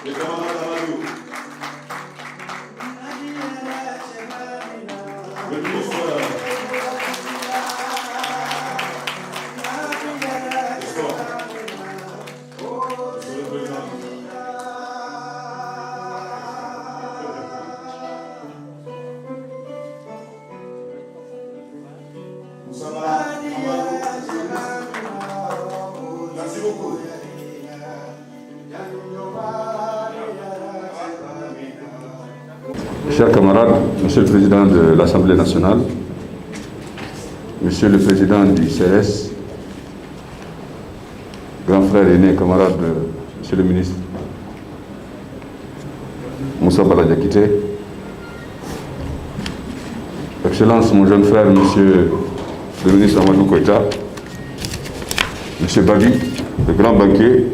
le camarade Amadou, le ministre des Sports, Monsieur le Président. Moussama Amadou, merci beaucoup. Chers camarades, Monsieur le Président de l'Assemblée nationale, Monsieur le Président du CS, grand frère aîné, camarade, Monsieur le ministre Moussa Bala Diakité, Excellence, mon jeune frère, Monsieur le ministre Amadou Koïta, Monsieur Babi, le grand banquier,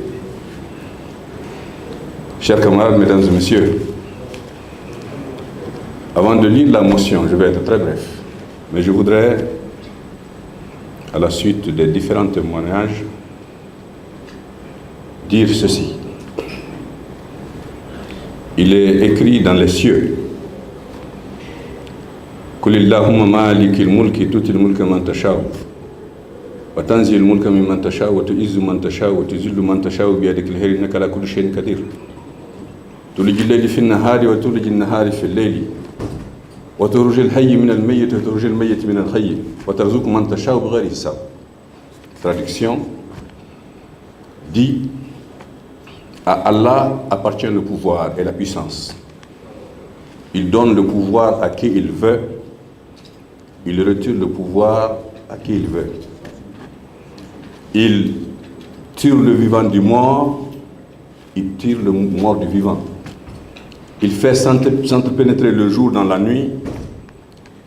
chers camarades, mesdames et messieurs, avant de lire la motion, je vais être très bref, mais je voudrais, à la suite des différents témoignages, dire ceci. Il est écrit dans les cieux: Qul Allahumma malikil mulki tutil mulka man tasha'u wa tanzilul mulka mimman tasha'u wa tu'izzu man tasha'u wa tuzillu man tasha'u bi yadikal khayr innaka ala kulli shay'in qadir. Tulijul layla fin nahari wa tulijul nahari fil layli wa tukhrijul hayya minal mayyiti wa tukhrijul mayyita minal hayyi wa tarzuqu man tasha'u bighayri hisab. Traduction dit: à Allah appartient le pouvoir et la puissance. Il donne le pouvoir à qui il veut, il retire le pouvoir à qui il veut. Il tire le vivant du mort, il tire le mort du vivant. Il fait s'entrepénétrer le jour dans la nuit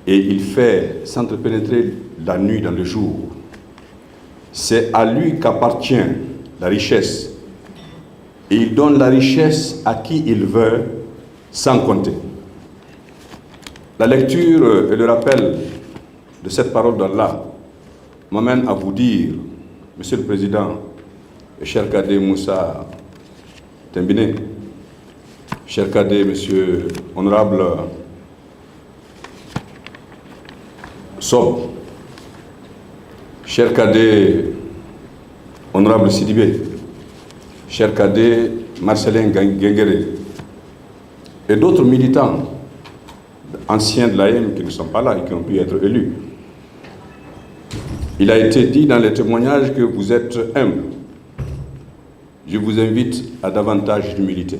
et il fait s'entrepénétrer la nuit dans le jour. C'est à lui qu'appartient la richesse et il donne la richesse à qui il veut sans compter. La lecture et le rappel de cette parole d'Allah m'amène à vous dire, Monsieur le Président et cher cadet Moussa Tembine, cher cadet Monsieur Honorable Sob, cher cadet Honorable Sidibé, cher cadet Marcelin Guenguéré et d'autres militants anciens de l'AM qui ne sont pas là et qui ont pu être élus. Il a été dit dans les témoignages que vous êtes humble. Je vous invite à davantage d'humilité.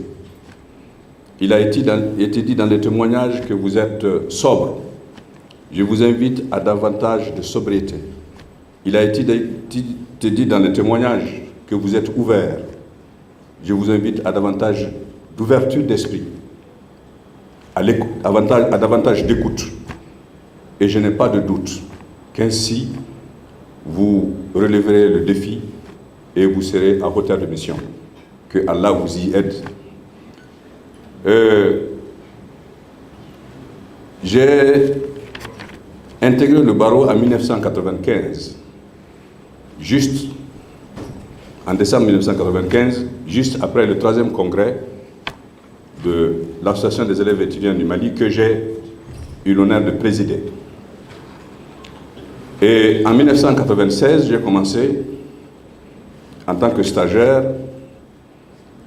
Il a été dit dans les témoignages que vous êtes sobre. Je vous invite à davantage de sobriété. Il a été dit dans les témoignages que vous êtes ouvert. Je vous invite à davantage d'ouverture d'esprit, à davantage d'écoute. Et je n'ai pas de doute qu'ainsi vous relèverez le défi et vous serez à hauteur de mission. Que Allah vous y aide. J'ai intégré le barreau en 1995, juste en décembre 1995, juste après le 3e congrès de l'Association des élèves étudiants du Mali que j'ai eu l'honneur de présider. Et en 1996, j'ai commencé en tant que stagiaire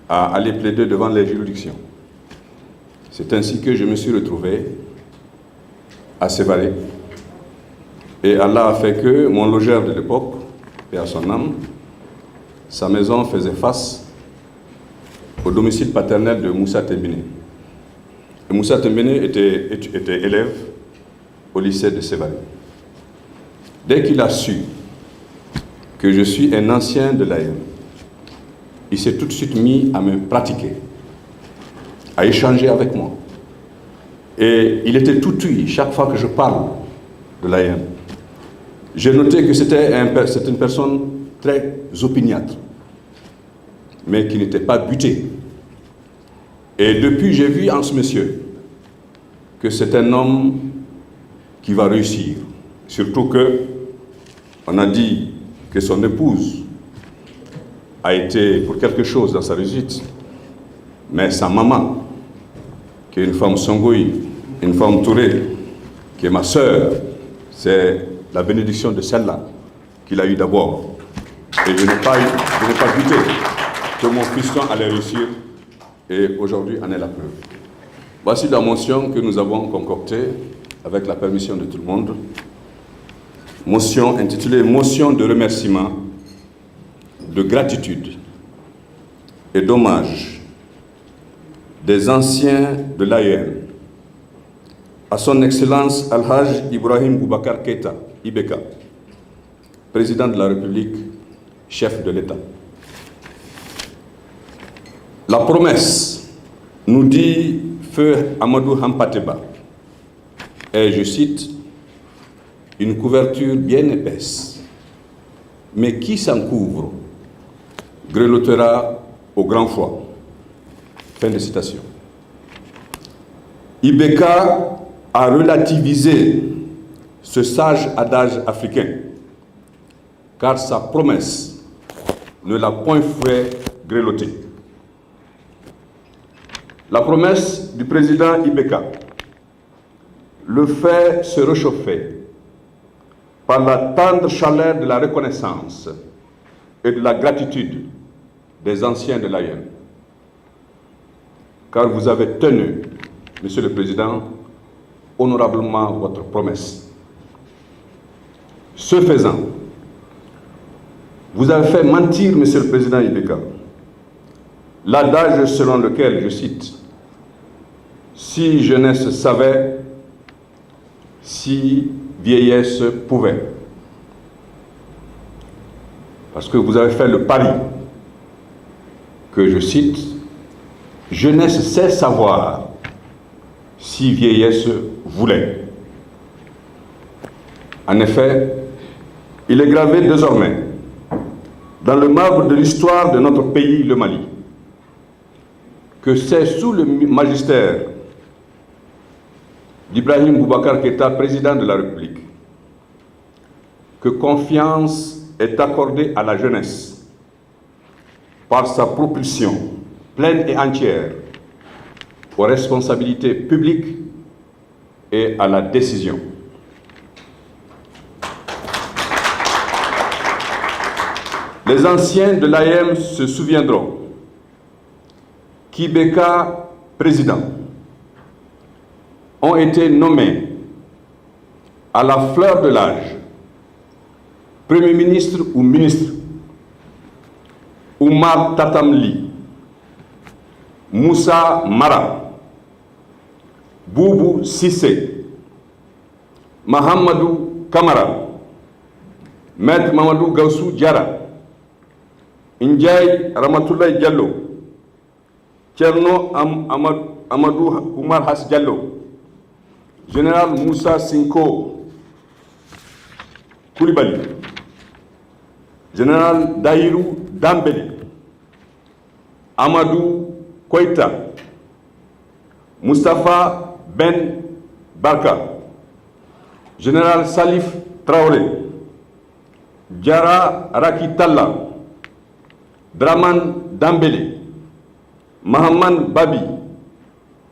à aller plaider devant les juridictions. C'est ainsi que je me suis retrouvé à Sévaré. Et Allah a fait que mon logeur de l'époque, paix à son âme, sa maison faisait face au domicile paternel de Moussa Tembine. Et Moussa Tembine était élève au lycée de Sévaré. Dès qu'il a su que je suis un ancien de l'AM, il s'est tout de suite mis à me pratiquer, à échanger avec moi. Et il était tout ouïe chaque fois que je parle de l'AM. J'ai noté que c'était une personne très opiniâtre, mais qui n'était pas buté. Et depuis, j'ai vu en ce monsieur que c'est un homme qui va réussir. Surtout que on a dit que son épouse a été pour quelque chose dans sa réussite. Mais sa maman, qui est une femme Songoï, une femme Touré, qui est ma sœur, c'est la bénédiction de celle-là qu'il a eu d'abord. Et je n'ai pas douté que mon fiston allait réussir, et aujourd'hui en est la preuve. Voici la motion que nous avons concoctée avec la permission de tout le monde. Motion intitulée « Motion de remerciement, de gratitude et d'hommage des anciens de l'AEM à son Excellence Al-Hajj Ibrahim Boubacar Keïta, IBK, président de la République, chef de l'État. La promesse, nous dit Feu Amadou Hampateba, est, je cite, une couverture bien épaisse, mais qui s'en couvre grelottera au grand foie. Fin de citation. IBK a relativisé ce sage adage africain, car sa promesse ne l'a point fait grelotter. La promesse du président IBK le fait se réchauffer par la tendre chaleur de la reconnaissance et de la gratitude des anciens de l'AEM. Car vous avez tenu, Monsieur le Président, honorablement votre promesse. Ce faisant, vous avez fait mentir, Monsieur le Président IBK, l'adage selon lequel, je cite, « Si jeunesse savait, si vieillesse pouvait ». Parce que vous avez fait le pari que, je cite, « Jeunesse sait savoir, si vieillesse voulait ». En effet, il est gravé désormais dans le marbre de l'histoire de notre pays, le Mali, que c'est sous le magistère d'Ibrahim Boubacar Keïta, président de la République, que confiance est accordée à la jeunesse par sa propulsion pleine et entière aux responsabilités publiques et à la décision. Les anciens de l'AEM se souviendront qu'IBK, président, ont été nommés à la fleur de l'âge, Premier ministre ou ministre, Oumar Tatamli, Moussa Mara, Boubou Sissé, Mahamadou Kamara, Maître Mamadou Gaussou Diara, Ndiaye Ramatoulaye Diallo, Tcherno Amadou Oumar Has Diallo, Général Moussa Sinko Koulibaly, Général Daïrou Dambélé, Amadou Koïta, Moustapha Ben Barka, Général Salif Traoré, Diara Rakitalla, Draman Dambélé, Mahaman Babi,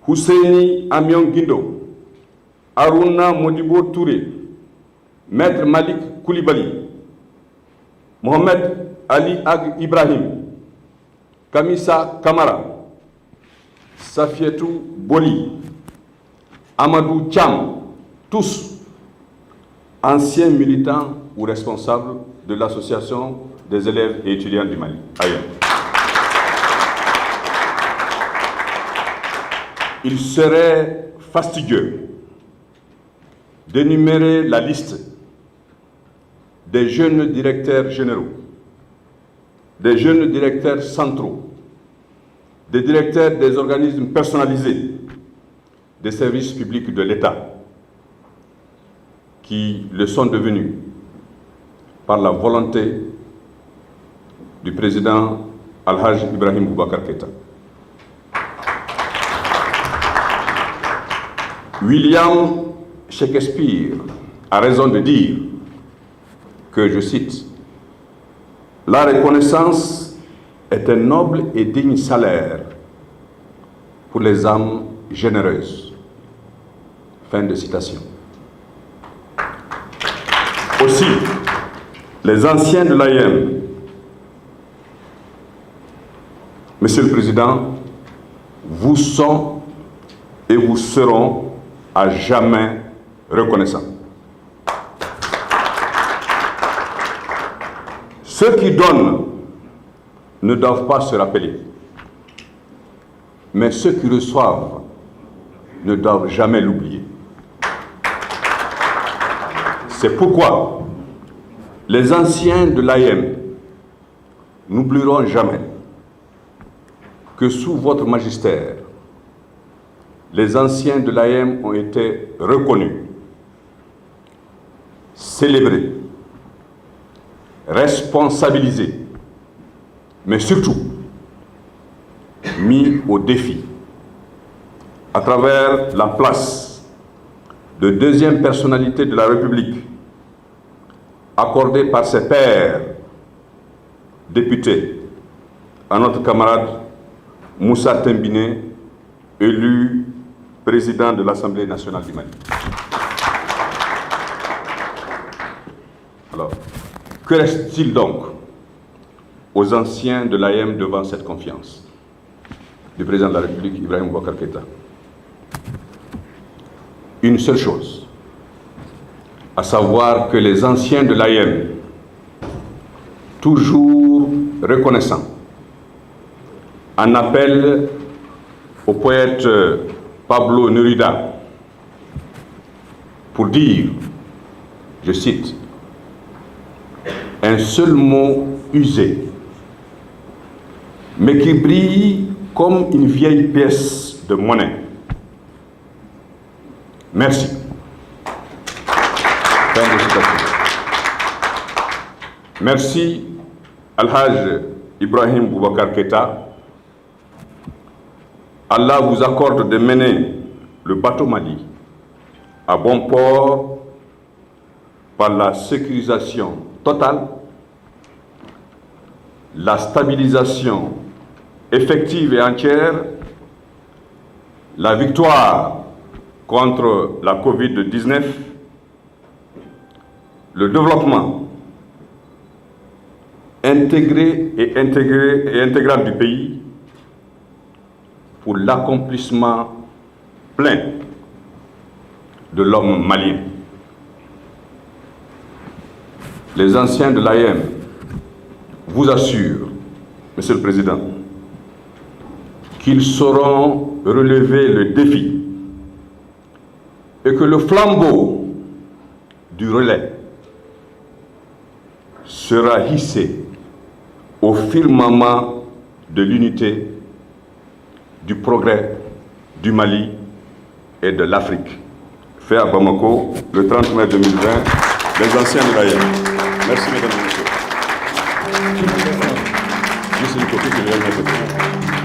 Husseini Amion Guindo, Aruna Modibo Touré, Maître Malik Koulibaly, Mohamed Ali Ag Ibrahim, Kamisa Kamara, Safietou Boli, Amadou Tcham, tous anciens militants ou responsables de l'association des élèves et étudiants du Mali. Ailleurs. Il serait fastidieux d'énumérer la liste des jeunes directeurs généraux, des jeunes directeurs centraux, des directeurs des organismes personnalisés, des services publics de l'État, qui le sont devenus par la volonté du président Al-Hajj Ibrahim Boubacar Keïta. William Shakespeare a raison de dire que, je cite, « La reconnaissance est un noble et digne salaire pour les âmes généreuses. Fin de citation. Aussi, les anciens de l'AIM, Monsieur le Président, vous sont et vous seront à jamais reconnaissants. Ceux qui donnent ne doivent pas se rappeler, mais ceux qui reçoivent ne doivent jamais l'oublier. C'est pourquoi les anciens de l'AIM n'oublieront jamais que sous votre magistère, les anciens de l'AIM ont été reconnus, célébrés, responsabilisés, mais surtout mis au défi à travers la place de deuxième personnalité de la République accordée par ses pairs députés à notre camarade Moussa Tembine, élu président de l'Assemblée nationale du Mali. Alors, que reste-t-il donc aux anciens de l'AIM devant cette confiance du président de la République, Ibrahim Boubacar Keïta? Une seule chose, à savoir que les anciens de l'AIM, toujours reconnaissants, en appellent au poète Pablo Neruda pour dire, je cite, « Un seul mot usé, mais qui brille comme une vieille pièce de monnaie. Merci. » Fin de citation. Merci, Al-Hajj Ibrahim Boubacar Keïta. Allah vous accorde de mener le bateau Mali à bon port par la sécurisation totale, la stabilisation effective et entière, la victoire contre la Covid-19, le développement intégré et intégral du pays pour l'accomplissement plein de l'homme malien. Les anciens de l'AIM vous assurent, Monsieur le Président, qu'ils sauront relever le défi et que le flambeau du relais sera hissé au firmament de l'unité, du progrès du Mali et de l'Afrique. Fait à Bamako, le 30 mai 2020, les anciens de l'AIM. Merci, mesdames et messieurs. Juste une copie que je vais mettre.